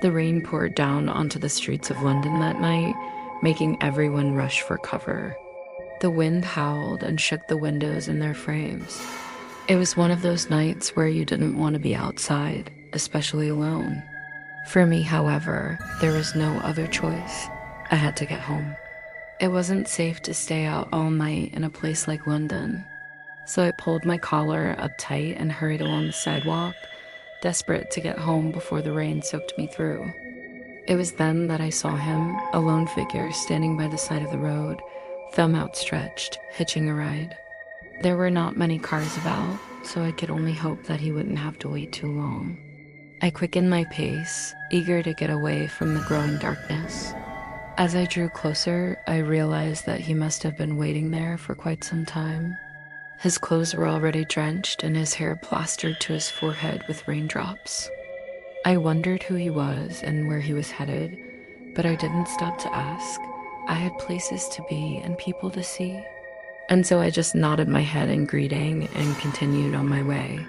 The rain poured down onto the streets of London that night, making everyone rush for cover. The wind howled and shook the windows in their frames. It was one of those nights where you didn't want to be outside, especially alone. For me, however, there was no other choice. I had to get home. It wasn't safe to stay out all night in a place like London. So I pulled my collar up tight and hurried along the sidewalk, desperate to get home before the rain soaked me through. It was then that I saw him, a lone figure standing by the side of the road, thumb outstretched, hitching a ride. There were not many cars about, so I could only hope that he wouldn't have to wait too long. I quickened my pace, eager to get away from the growing darkness. As I drew closer, I realized that he must have been waiting there for quite some time. His clothes were already drenched and his hair plastered to his forehead with raindrops. I wondered who he was and where he was headed, but I didn't stop to ask. I had places to be and people to see. And so I just nodded my head in greeting and continued on my way.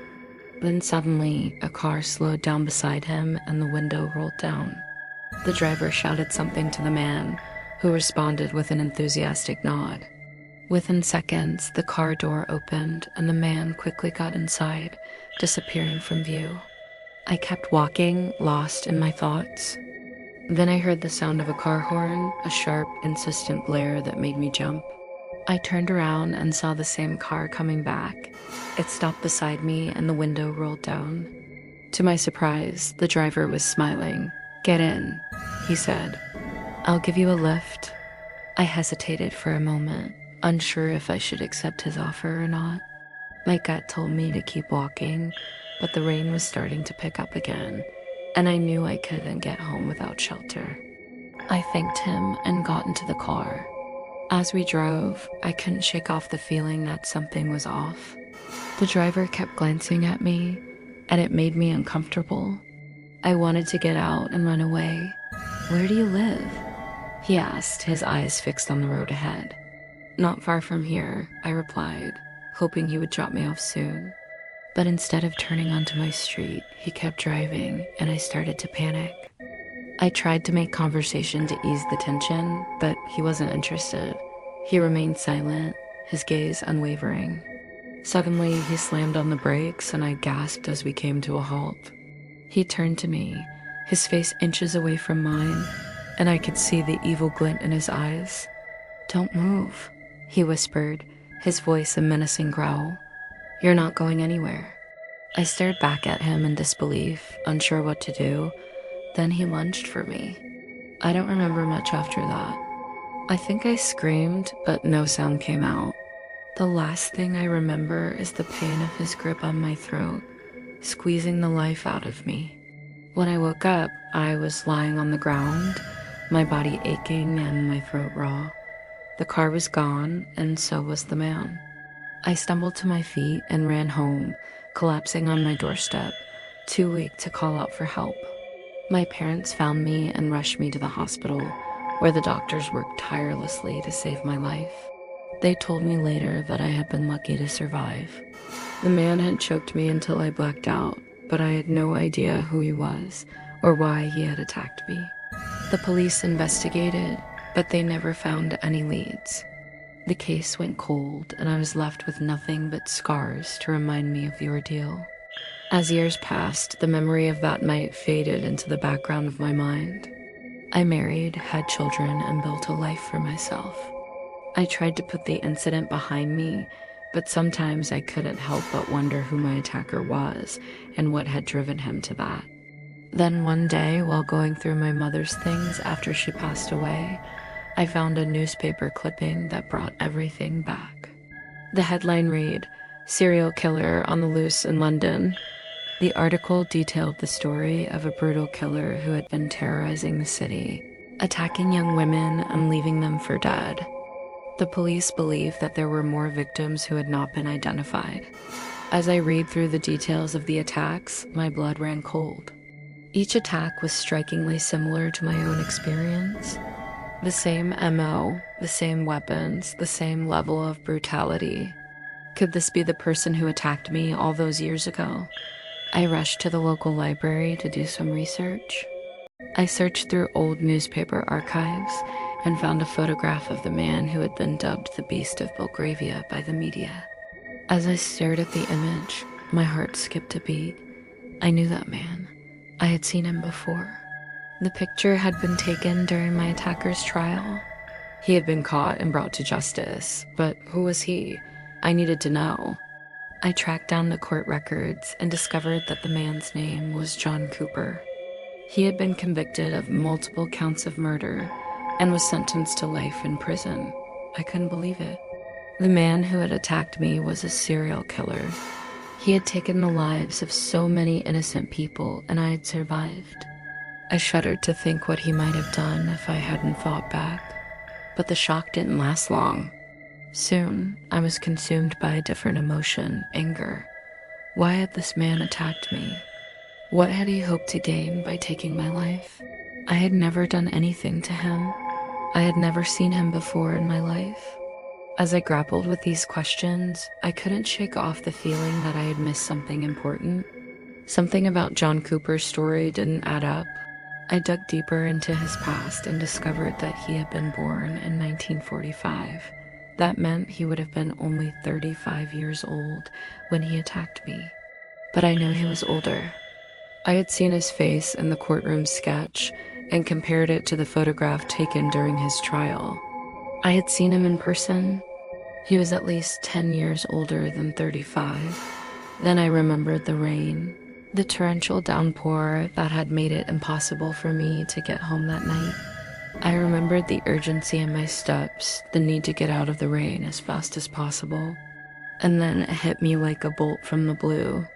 Then suddenly, a car slowed down beside him and the window rolled down. The driver shouted something to the man, who responded with an enthusiastic nod. Within seconds, the car door opened and the man quickly got inside, disappearing from view. I kept walking, lost in my thoughts. Then I heard the sound of a car horn, a sharp, insistent blare that made me jump. I turned around and saw the same car coming back. It stopped beside me and the window rolled down. To my surprise, the driver was smiling. "Get in," he said. "I'll give you a lift." I hesitated for a moment, unsure if I should accept his offer or not. My gut told me to keep walking, but the rain was starting to pick up again, and I knew I couldn't get home without shelter. I thanked him and got into the car. As we drove, I couldn't shake off the feeling that something was off. The driver kept glancing at me, and it made me uncomfortable. I wanted to get out and run away. "Where do you live?" he asked, his eyes fixed on the road ahead. "Not far from here," I replied, hoping he would drop me off soon. But instead of turning onto my street, he kept driving, and I started to panic. I tried to make conversation to ease the tension, but he wasn't interested. He remained silent, his gaze unwavering. Suddenly, he slammed on the brakes, and I gasped as we came to a halt. He turned to me, his face inches away from mine, and I could see the evil glint in his eyes. "Don't move," he whispered, his voice a menacing growl. "You're not going anywhere." I stared back at him in disbelief, unsure what to do. Then he lunged for me. I don't remember much after that. I think I screamed, but no sound came out. The last thing I remember is the pain of his grip on my throat, squeezing the life out of me. When I woke up, I was lying on the ground, my body aching and my throat raw. The car was gone, and so was the man. I stumbled to my feet and ran home, collapsing on my doorstep, too weak to call out for help. My parents found me and rushed me to the hospital, where the doctors worked tirelessly to save my life. They told me later that I had been lucky to survive. The man had choked me until I blacked out, but I had no idea who he was or why he had attacked me. The police investigated, but they never found any leads. The case went cold, and I was left with nothing but scars to remind me of the ordeal. As years passed, the memory of that night faded into the background of my mind. I married, had children, and built a life for myself. I tried to put the incident behind me, but sometimes I couldn't help but wonder who my attacker was and what had driven him to that. Then one day, while going through my mother's things after she passed away, I found a newspaper clipping that brought everything back. The headline read, "Serial Killer on the Loose in London." The article detailed the story of a brutal killer who had been terrorizing the city, attacking young women and leaving them for dead. The police believe that there were more victims who had not been identified. As I read through the details of the attacks, my blood ran cold. Each attack was strikingly similar to my own experience. The same MO, the same weapons, the same level of brutality. Could this be the person who attacked me all those years ago? I rushed to the local library to do some research. I searched through old newspaper archives and found a photograph of the man who had been dubbed the Beast of Belgravia by the media. As I stared at the image, my heart skipped a beat. I knew that man. I had seen him before. The picture had been taken during my attacker's trial. He had been caught and brought to justice, but who was he? I needed to know. I tracked down the court records and discovered that the man's name was John Cooper. He had been convicted of multiple counts of murder and was sentenced to life in prison. I couldn't believe it. The man who had attacked me was a serial killer. He had taken the lives of so many innocent people, and I had survived. I shuddered to think what he might have done if I hadn't fought back. But the shock didn't last long. Soon, I was consumed by a different emotion, anger. Why had this man attacked me? What had he hoped to gain by taking my life? I had never done anything to him. I had never seen him before in my life. As I grappled with these questions, I couldn't shake off the feeling that I had missed something important. Something about John Cooper's story didn't add up. I dug deeper into his past and discovered that he had been born in 1945. That meant he would have been only 35 years old when he attacked me. But I knew he was older. I had seen his face in the courtroom sketch and compared it to the photograph taken during his trial. I had seen him in person. He was at least 10 years older than 35. Then I remembered the rain. The torrential downpour that had made it impossible for me to get home that night. I remembered the urgency in my steps, the need to get out of the rain as fast as possible. And then it hit me like a bolt from the blue.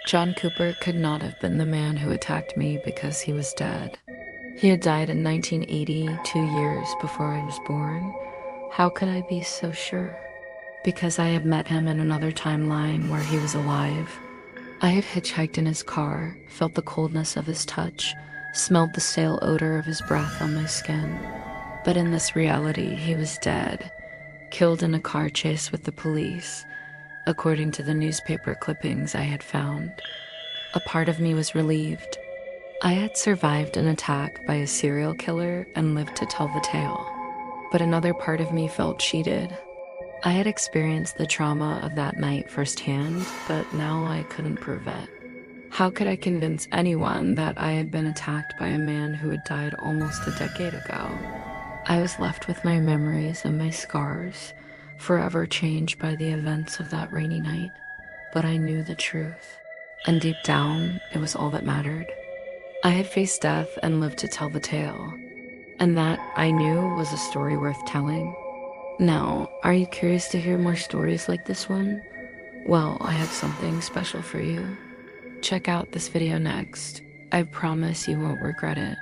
John Cooper could not have been the man who attacked me because he was dead. He had died in 1980, 2 years before I was born. How could I be so sure? Because I had met him in another timeline where he was alive. I had hitchhiked in his car, felt the coldness of his touch, smelled the stale odor of his breath on my skin. But in this reality, he was dead, killed in a car chase with the police, according to the newspaper clippings I had found. A part of me was relieved. I had survived an attack by a serial killer and lived to tell the tale. But another part of me felt cheated. I had experienced the trauma of that night firsthand, but now I couldn't prove it. How could I convince anyone that I had been attacked by a man who had died almost a decade ago? I was left with my memories and my scars, forever changed by the events of that rainy night. But I knew the truth, and deep down, it was all that mattered. I had faced death and lived to tell the tale, and that, I knew, was a story worth telling. Now, are you curious to hear more stories like this one? Well, I have something special for you. Check out this video next. I promise you won't regret it.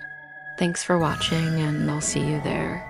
Thanks for watching, and I'll see you there.